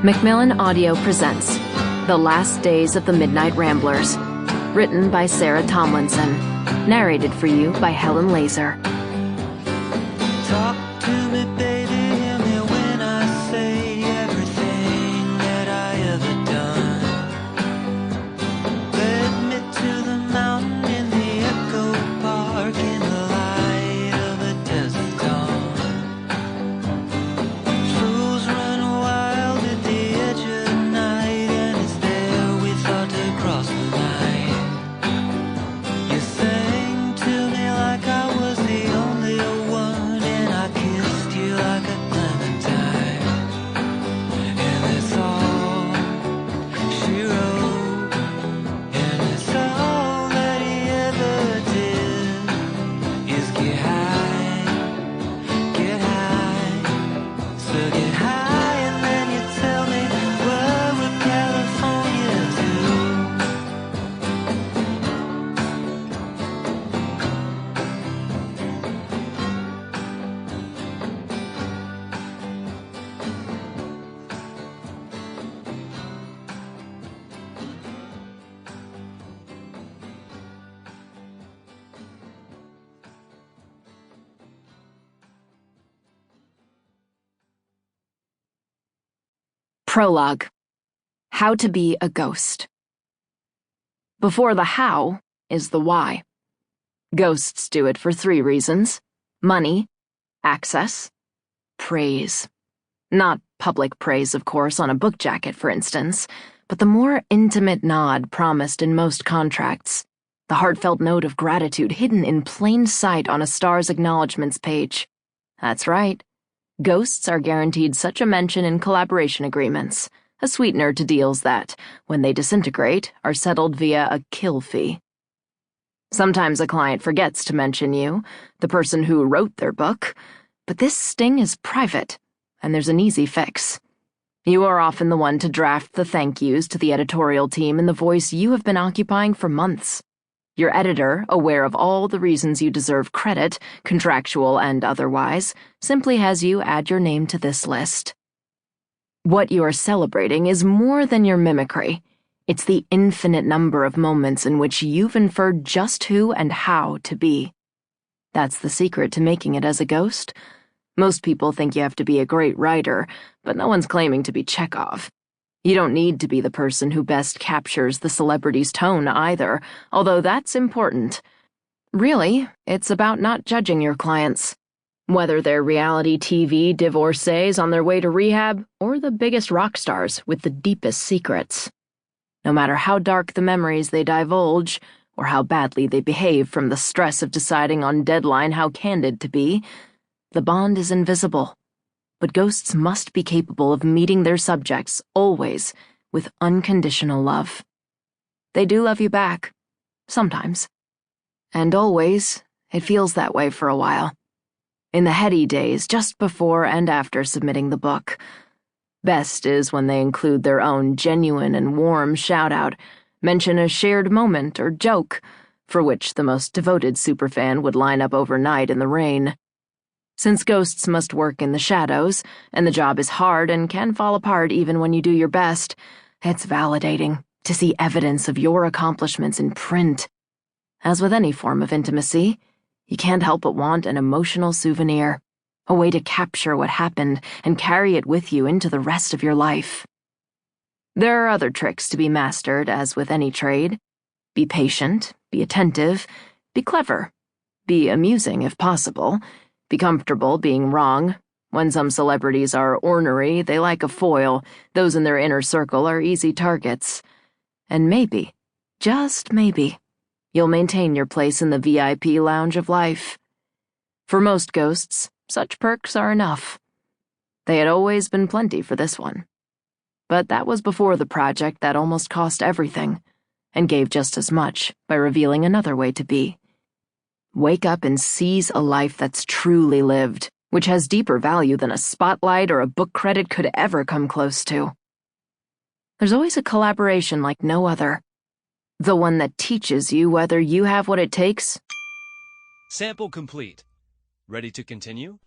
Macmillan Audio presents The Last Days of the Midnight Ramblers, written by Sarah Tomlinson, narrated for you by Helen Laser. Talk to me, baby, hear me when I say everything that I ever done. Led me to the mountain in the echo park in the light of a desert dawn. Fools run wild at the edge of night, and it's there we thought to cross the line. You sang to me like I was the only one, and I kissed you like a clementine. And that's all she wrote, and it's all that he ever did, is get high, so get high, and then you tell me where would California do? Prologue. How to be a ghost. Before the how is the why. Ghosts do it for 3 reasons: money, access, praise. Not public praise, of course, on a book jacket, for instance, but the more intimate nod promised in most contracts, the heartfelt note of gratitude hidden in plain sight on a star's acknowledgments page. That's right. Ghosts are guaranteed such a mention in collaboration agreements, a sweetener to deals that, when they disintegrate, are settled via a kill fee. Sometimes a client forgets to mention you, the person who wrote their book, but this sting is private, and there's an easy fix. You are often the one to draft the thank yous to the editorial team in the voice you have been occupying for months. Your editor, aware of all the reasons you deserve credit, contractual and otherwise, simply has you add your name to this list. What you are celebrating is more than your mimicry. It's the infinite number of moments in which you've inferred just who and how to be. That's the secret to making it as a ghost. Most people think you have to be a great writer, but no one's claiming to be Chekhov. You don't need to be the person who best captures the celebrity's tone either, although that's important. Really, it's about not judging your clients. Whether they're reality TV divorcees on their way to rehab or the biggest rock stars with the deepest secrets. No matter how dark the memories they divulge, or how badly they behave from the stress of deciding on deadline how candid to be, the bond is invisible. But ghosts must be capable of meeting their subjects, always, with unconditional love. They do love you back, sometimes. And always, it feels that way for a while. In the heady days, just before and after submitting the book. Best is when they include their own genuine and warm shout-out, mention a shared moment or joke, for which the most devoted superfan would line up overnight in the rain. Since ghosts must work in the shadows, and the job is hard and can fall apart even when you do your best, it's validating to see evidence of your accomplishments in print. As with any form of intimacy, you can't help but want an emotional souvenir, a way to capture what happened and carry it with you into the rest of your life. There are other tricks to be mastered, as with any trade. Be patient, be attentive, be clever, be amusing if possible, be comfortable being wrong. When some celebrities are ornery, they like a foil. Those in their inner circle are easy targets. And maybe, just maybe, you'll maintain your place in the VIP lounge of life. For most ghosts, such perks are enough. They had always been plenty for this one. But that was before the project that almost cost everything, and gave just as much by revealing another way to be. Wake up and seize a life that's truly lived, which has deeper value than a spotlight or a book credit could ever come close to. There's always a collaboration like no other. The one that teaches you whether you have what it takes. Sample complete. Ready to continue?